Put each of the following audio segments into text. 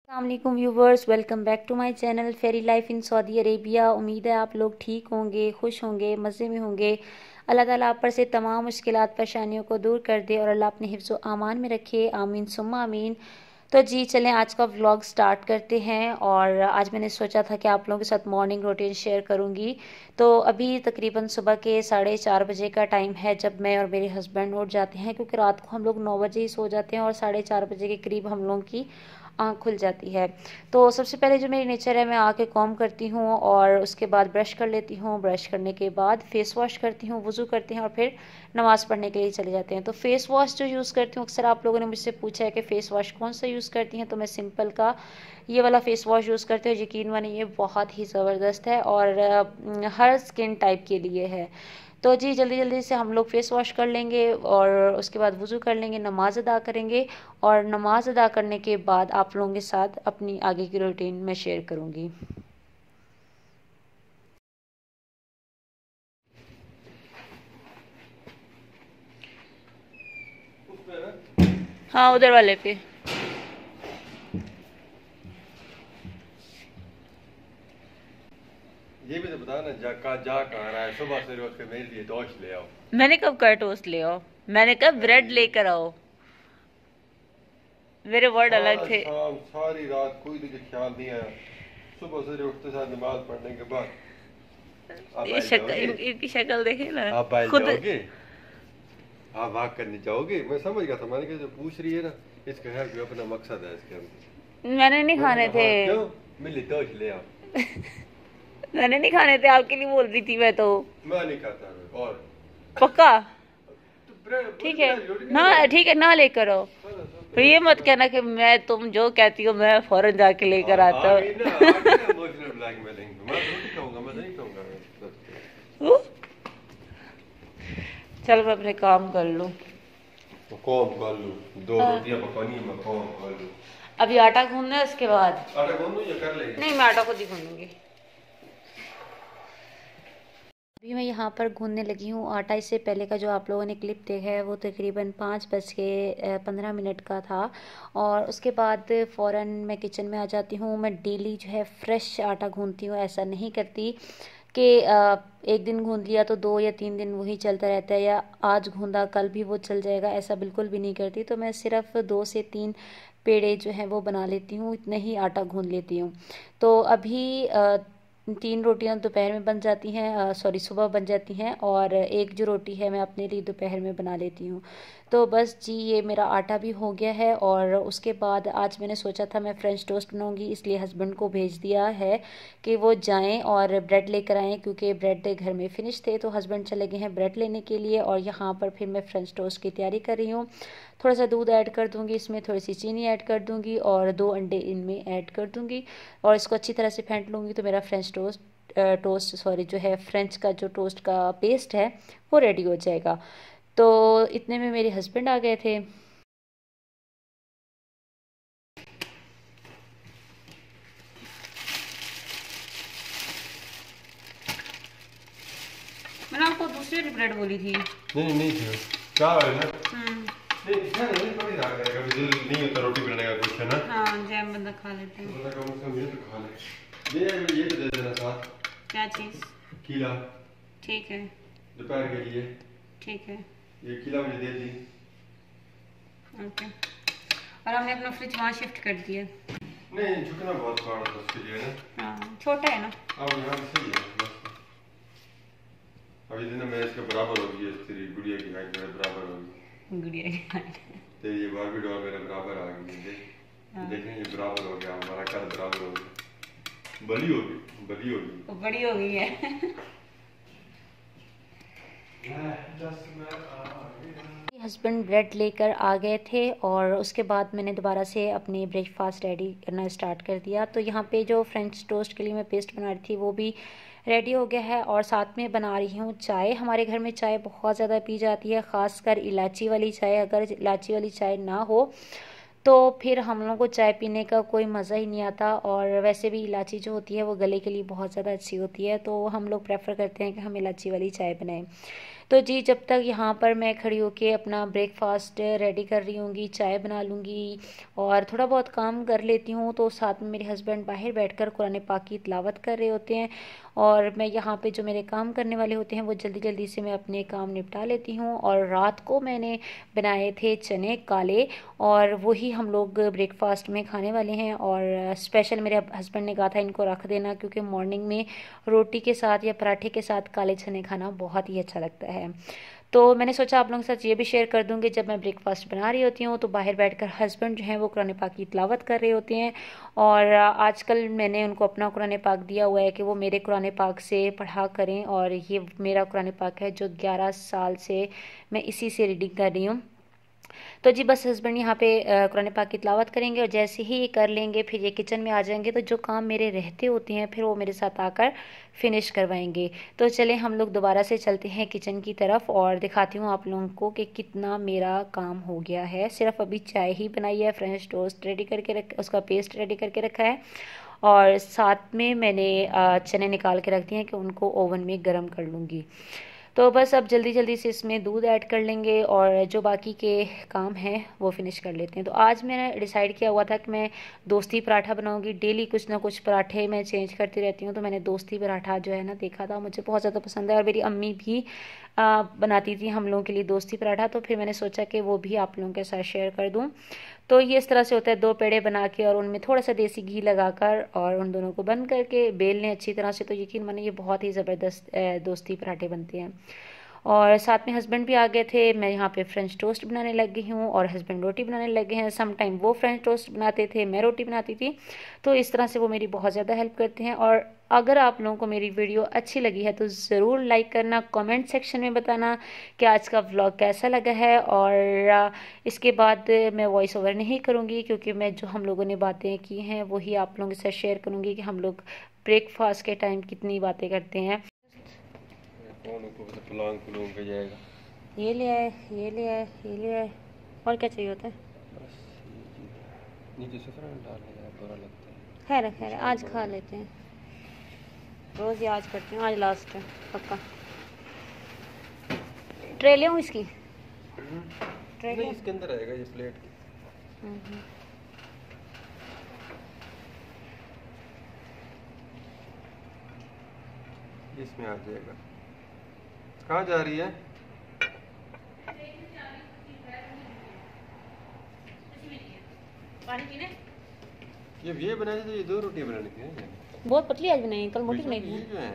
अस्सलामुअलैकुम viewers, welcome back to my channel fairy life in Saudi Arabia. उम्मीद है आप लोग ठीक होंगे, खुश होंगे, मज़े में होंगे। अल्लाह ताला आप पर से तमाम मुश्किलात परेशानियों को दूर कर दे और अल्लाह अपने हिफ्ज़ व आमान में रखे, आमीन सुम्मा आमीन। तो जी चलें आज का व्लॉग स्टार्ट करते हैं। और आज मैंने सोचा था कि आप लोगों के साथ मॉर्निंग रूटीन शेयर करूंगी। तो अभी तकरीबन सुबह के 4:30 बजे का टाइम है जब मैं और मेरे हस्बैंड उठ जाते हैं, क्योंकि रात को हम लोग 9 बजे ही सो जाते हैं और 4:30 बजे के करीब हम लोगों की आँख खुल जाती है। तो सबसे पहले जो मेरी नेचर है, मैं आके कॉम करती हूँ और उसके बाद ब्रश कर लेती हूँ। ब्रश करने के बाद फेस वॉश करती हूँ, वज़ू करते हैं और फिर नमाज़ पढ़ने के लिए चले जाते हैं। तो फेस वॉश जो यूज़ करती हूँ, अक्सर आप लोगों ने मुझसे पूछा है कि फ़ेस वॉश कौन सा यूज़ करती हैं, तो मैं सिंपल का ये वाला फ़ेस वॉश यूज़ करती हूँ। यकीन मानिए ये बहुत ही ज़बरदस्त है और हर स्किन टाइप के लिए है। तो जी जल्दी जल्दी से हम लोग फेस वॉश कर लेंगे और उसके बाद वज़ू कर लेंगे, नमाज अदा करेंगे और नमाज अदा करने के बाद आप लोगों के साथ अपनी आगे की रूटीन मैं शेयर करूँगी। हाँ, उधर वाले पे। ये भी तो बता ना, जा कहाँ रहा है। सुबह से उठ के मेरे लिए टोस्ट ले आओ। मैंने कब कहा टोस्ट ले आओ? मैंने कहा ब्रेड लेकर आओ। मेरे वर्ड अलग थे। शाम सारी रात कोई तुझे ख्याल नहीं आया। सुबह से उठते साथ नमाज पढ़ने के बाद इनकी शक्ल देखे ना, आप बाहर खुद जाओगे, आप भाग करने जाओगे। मैं समझ गया था, मैंने कहा जो पूछ रही है ना, इसका है कोई अपना मकसद है इसके अंदर। मैंने नहीं खाने थे। क्यों? मेरे लिए टोस्ट ले आओ। मैंने नहीं खाने थे, आपके लिए बोल रही थी मैं तो। मैं नहीं खाता और पक्का तो ठीक है ना, ठीक है ना लेकर आओ। फिर ये मत कहना कि मैं तुम जो कहती हो मैं फौरन जाके लेकर आता हूँ। चल मैं अपने काम कर लूँ। दो रोटियां पकानी है, मैं काम कर लूं। अभी आटा गूंदना है, उसके बाद आटा गूंद लूं या कर लेंगे? नहीं, मैं आटा खुद ही गूंदूंगी। अभी मैं यहाँ पर गूंदने लगी हूँ आटा। इससे पहले का जो आप लोगों ने क्लिप देखा है वो तकरीबन 5:15 का था और उसके बाद फ़ौरन मैं किचन में आ जाती हूँ। मैं डेली जो है फ्रेश आटा गूंदती हूँ, ऐसा नहीं करती कि एक दिन गूंद लिया तो 2 या 3 दिन वही चलता रहता है, या आज गूंदा कल भी वो चल जाएगा, ऐसा बिल्कुल भी नहीं करती। तो मैं सिर्फ 2 से 3 पेड़े जो हैं वो बना लेती हूँ, इतने ही आटा गूंद लेती हूँ। तो अभी 3 रोटियां दोपहर में बन जाती हैं, सॉरी सुबह बन जाती हैं, और एक जो रोटी है मैं अपने लिए दोपहर में बना लेती हूँ। तो बस जी ये मेरा आटा भी हो गया है। और उसके बाद आज मैंने सोचा था मैं फ्रेंच टोस्ट बनाऊँगी, इसलिए हस्बैंड को भेज दिया है कि वो जाएं और ब्रेड लेकर आएँ, क्योंकि ब्रेड घर में फिनिश थे। तो हस्बैंड चले गए हैं ब्रेड लेने के लिए और यहाँ पर फिर मैं फ्रेंच टोस्ट की तैयारी कर रही हूँ। थोड़ा सा दूध ऐड कर दूँगी, इसमें थोड़ी सी चीनी ऐड कर दूँगी और 2 अंडे इनमें ऐड कर दूँगी और इसको अच्छी तरह से फेंट लूँगी। तो मेरा जो है फ्रेंच का जो टोस्ट का पेस्ट है वो रेडी हो जाएगा। तो इतने में मेरे हस्बैंड आ गए थे। मैंने आपको दूसरी वाली ब्रेड बोली थी। नहीं थी क्या है ना। नहीं नहीं कभी ना करेगा, दिल नहीं होता रोटी बनाने का कुछ है ना। हाँ, जैम बंदा खा लेते हैं। बंदा कम से कम ये तो खा ले। ये तो दे देना साथ। क्या चीज़? खीला। ठीक है, दोपहर के लिए। ठीक है, ये खीला मुझे दे दी। ओके। और हमने अपना फ्रिज वहाँ शिफ्ट कर दिया। नहीं झुकना बहुत पड़ा था उसके लिए ना। हाँ, छोटा है ना। अब यहाँ सही है बस। अभी दिन में इसके बराबर होगी, तेरी गुड़िया की हाइट मेरे बराबर होगी। गुड़िया की हाइट। तेरी ये बारबी डॉल मेरे बराबर आ गई। देखने ये बराबर हो गया, हमारा कद बराबर हो गया। बड़ी होगी वो बड़ी हो गई है। हस्बैंड ब्रेड लेकर आ गए थे और उसके बाद मैंने दोबारा से अपनी ब्रेकफास्ट रेडी करना स्टार्ट कर दिया। तो यहाँ पे जो फ्रेंच टोस्ट के लिए मैं पेस्ट बना रही थी वो भी रेडी हो गया है और साथ में बना रही हूँ चाय। हमारे घर में चाय बहुत ज़्यादा पी जाती है, ख़ासकर इलायची वाली चाय। अगर इलायची वाली चाय ना हो तो फिर हम लोगों को चाय पीने का कोई मज़ा ही नहीं आता। और वैसे भी इलायची जो होती है वो गले के लिए बहुत ज़्यादा अच्छी होती है, तो हम लोग प्रेफर करते हैं कि हम इलायची वाली चाय बनाएं। तो जी जब तक यहाँ पर मैं खड़ी होके अपना ब्रेकफास्ट रेडी कर रही होंगी, चाय बना लूँगी और थोड़ा बहुत काम कर लेती हूँ, तो साथ में मेरे हस्बैंड बाहर बैठकर कुरान पाक की तिलावत कर रहे होते हैं और मैं यहाँ पे जो मेरे काम करने वाले होते हैं वो जल्दी जल्दी से मैं अपने काम निपटा लेती हूँ। और रात को मैंने बनाए थे चने काले और वही हम लोग ब्रेकफास्ट में खाने वाले हैं। और स्पेशल मेरे हस्बैंड ने कहा था इनको रख देना, क्योंकि मॉर्निंग में रोटी के साथ या पराठे के साथ काले चने खाना बहुत ही अच्छा लगता है। तो मैंने सोचा आप लोगों के साथ ये भी शेयर कर दूंगी, जब मैं ब्रेकफास्ट बना रही होती हूँ तो बाहर बैठकर हस्बैंड जो हैं वो कुरान पाक की तिलावत कर रहे होते हैं। और आजकल मैंने उनको अपना कुरान पाक दिया हुआ है कि वो मेरे कुरान पाक से पढ़ा करें, और ये मेरा कुरान पाक है जो 11 साल से मैं इसी से रीडिंग कर रही हूँ। तो जी बस हस्बैंड यहाँ पे कुरान पाक की तिलावत करेंगे और जैसे ही ये कर लेंगे फिर ये किचन में आ जाएंगे, तो जो काम मेरे रहते होते हैं फिर वो मेरे साथ आकर फिनिश करवाएंगे। तो चलें हम लोग दोबारा से चलते हैं किचन की तरफ और दिखाती हूँ आप लोगों को कि कितना मेरा काम हो गया है। सिर्फ अभी चाय ही बनाई है, फ्रेंच टोस्ट रेडी करके उसका पेस्ट रेडी करके रखा है और साथ में मैंने चने निकाल के रख दिए हैं कि उनको ओवन में गर्म कर लूँगी। तो बस अब जल्दी जल्दी से इसमें दूध ऐड कर लेंगे और जो बाकी के काम हैं वो फिनिश कर लेते हैं। तो आज मैंने डिसाइड किया हुआ था कि मैं दोस्ती पराठा बनाऊंगी। डेली कुछ ना कुछ पराठे मैं चेंज करती रहती हूँ, तो मैंने दोस्ती पराठा जो है ना देखा था, मुझे बहुत ज़्यादा पसंद है और मेरी अम्मी भी बनाती थी हम लोगों के लिए दोस्ती पराठा, तो फिर मैंने सोचा कि वो भी आप लोगों के साथ शेयर कर दूँ। तो ये इस तरह से होता है, 2 पेड़े बना के और उनमें थोड़ा सा देसी घी लगाकर और उन दोनों को बंद करके बेल लें अच्छी तरह से, तो यकीन मानिए ये बहुत ही ज़बरदस्त दोस्ती पराठे बनते हैं। और साथ में हस्बैंड भी आ गए थे, मैं यहाँ पे फ्रेंच टोस्ट बनाने लग गई हूँ और हस्बैंड रोटी बनाने लग गए हैं। सम टाइम वो फ्रेंच टोस्ट बनाते थे, मैं रोटी बनाती थी, तो इस तरह से वो मेरी बहुत ज़्यादा हेल्प करते हैं। और अगर आप लोगों को मेरी वीडियो अच्छी लगी है तो ज़रूर लाइक करना, कमेंट सेक्शन में बताना कि आज का व्लॉग कैसा लगा है। और इसके बाद मैं वॉइस ओवर नहीं करूँगी, क्योंकि मैं जो हम लोगों ने बातें की हैं वही आप लोगों के साथ शेयर करूँगी कि हम लोग ब्रेकफास्ट के टाइम कितनी बातें करते हैं। कौन ऊपर से पलंग पे जाएगा। ये ले आए, ये ले आए, ये ले आए, और क्या चाहिए होता है? बस नीचे से डाल दिया, बुरा लगता है। खैर खैर आज खा लेते हैं, रोज़ याद करते हैं, आज लास्ट है पक्का। ट्रे ले आऊँ इसकी? ट्रे नहीं, इसके अंदर आएगा ये प्लेट। इसमें आ जाएगा। कहाँ जा रही है? पानी पीने? ये बनानी थी, ये 2 रोटी बनानी थी। बहुत पतली आज बनाई, कल मोटी बनाई थी। ये जो है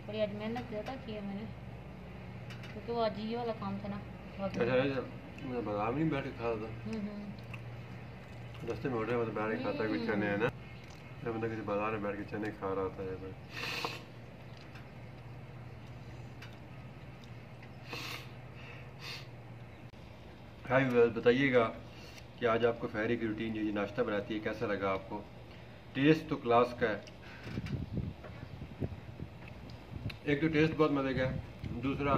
बड़ी आज मेहनत ज़्यादा की है मैंने, क्योंकि वो आज ये वाला काम था ना। अच्छा मैं बादाम नहीं बैठ के खा रहा था, रास्ते में उठे मतलब बैठ के खाता कुछ चने है ना, जब बंदा किसी बाजार में बैठ के चने खा रहा था। हाय व्यूअर्स, बताइएगा कि आज आपको फहरी की रूटीन जो ये नाश्ता बनाती है कैसा लगा आपको। टेस्ट तो क्लास का है, एक तो टेस्ट बहुत मज़े का है, दूसरा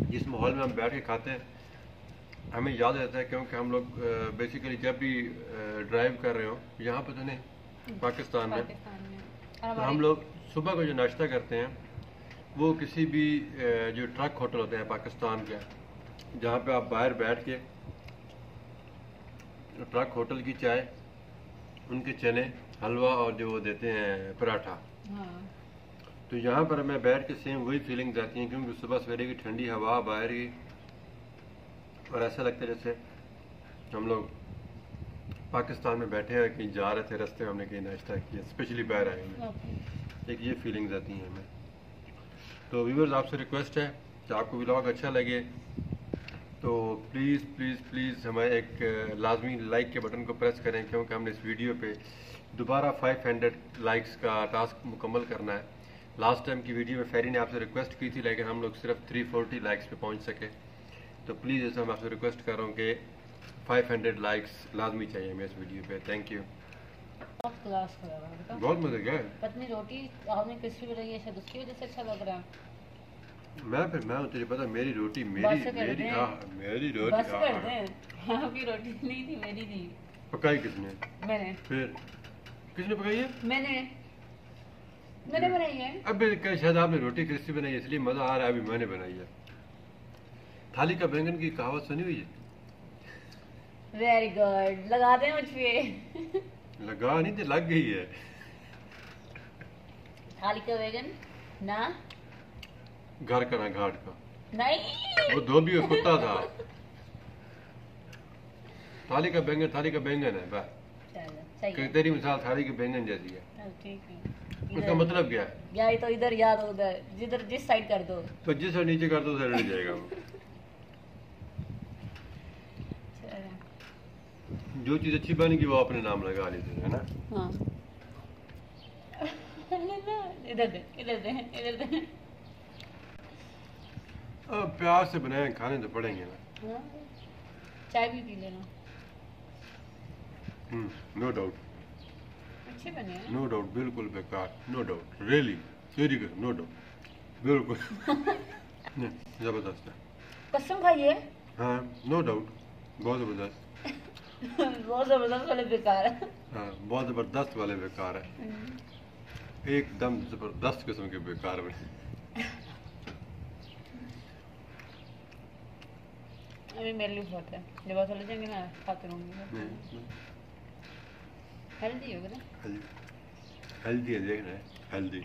जिस माहौल में हम बैठ के खाते हैं हमें याद रहता है, क्योंकि हम लोग बेसिकली जब भी ड्राइव कर रहे हो यहाँ पर तो नहीं पाकिस्तान में, तो हम लोग सुबह को जो नाश्ता करते हैं वो किसी भी जो ट्रक होटल होते हैं पाकिस्तान के, जहाँ पे आप बाहर बैठ के ट्रक होटल की चाय, उनके चने, हलवा और जो वो देते हैं पराठा, तो यहाँ पर मैं बैठ के सेम वही फीलिंग्स आती हैं, क्योंकि सुबह सवेरे की ठंडी हवा बाहर की, और ऐसा लगता है जैसे हम लोग पाकिस्तान में बैठे हैं, कहीं जा रहे थे, रास्ते में हमने कहीं नाश्ता किया, स्पेशली बाहर आए हैं, एक ये फीलिंग्स आती हैं हमें। तो व्यूअर्स आपसे रिक्वेस्ट है कि आपको व्लॉग अच्छा लगे तो प्लीज़ प्लीज़ प्लीज़ हमें एक लाजमी लाइक के बटन को प्रेस करें, क्योंकि हमने इस वीडियो पे दोबारा 500 लाइक्स का टास्क मुकम्मल करना है। लास्ट टाइम की वीडियो में फेरी ने आपसे रिक्वेस्ट की थी, लेकिन हम लोग सिर्फ 340 लाइक्स पे पहुंच सके, तो प्लीज़ ऐसा मैं आपसे रिक्वेस्ट कर रहा हूँ कि 500 लाइक्स लाजमी चाहिए हमें इस वीडियो पे। Thank you. बहुत मज़े का है। पत्नी रोटी आपने क्रिस्पी बनाई है, शायद उसकी वजह से अच्छा लग रहा है। मैं हूँ तुझे पता, मेरी रोटी बस मेरी कर मेरी दे। मेरी बस रोटी कर दे। आपकी रोटी नहीं थी, मेरी थी। पकाई किसने? मैंने फिर किसने पकाई है? मैंने बनाई है। अब शायद आपने रोटी क्रिस्पी बनाई है इसलिए मजा आ रहा है, अभी मैंने बनाई है। थाली का बैंगन की कहावत सुनी हुई है? वेरी गुड, लगा दे मुझ पे। लगा नहीं तो लग गई है। थाली का बैगन ना, घर का ना घाट का, नहीं। वो धोबी और कुत्ता था। थाली का बैंगन है बस। चलो सही कि है। तेरी मिसाल थाली के बैंगन जैसी है। चल, ठीक है। उसका मतलब क्या है? या तो इधर या तो उधर, जिधर जिस साइड कर दो। तो जिस और नीचे कर दो उसे रड़ जाएगा वो। चलो। जो चीज अच्छी बनेगी वो अपने नाम लगा लेते हैं, है ना? हाँ। इधर दे, इधर दे, इधर दे। अब प्यार से बनाए खाने तो पड़ेंगे ना। हाँ। चाय भी पी लेना। नो डाउट, अच्छे बने हैं। नो डाउट, बिल्कुल बेकार, no doubt, really serious, no doubt, बिल्कुल। नहीं, जबरदस्त है। कसम खाइए। हाँ, नो डाउट, बहुत जबरदस्त। बहुत जबरदस्त वाले बेकार है। हाँ, बहुत जबरदस्त वाले बेकार है, एकदम जबरदस्त किस्म के बेकार बने। अभी मेरे लिए बहुत है, जब आप चले जाएंगे ना खाते रहूंगी। हेल्दी होगा ना। हेल्दी है, देख रहे हैं हेल्दी।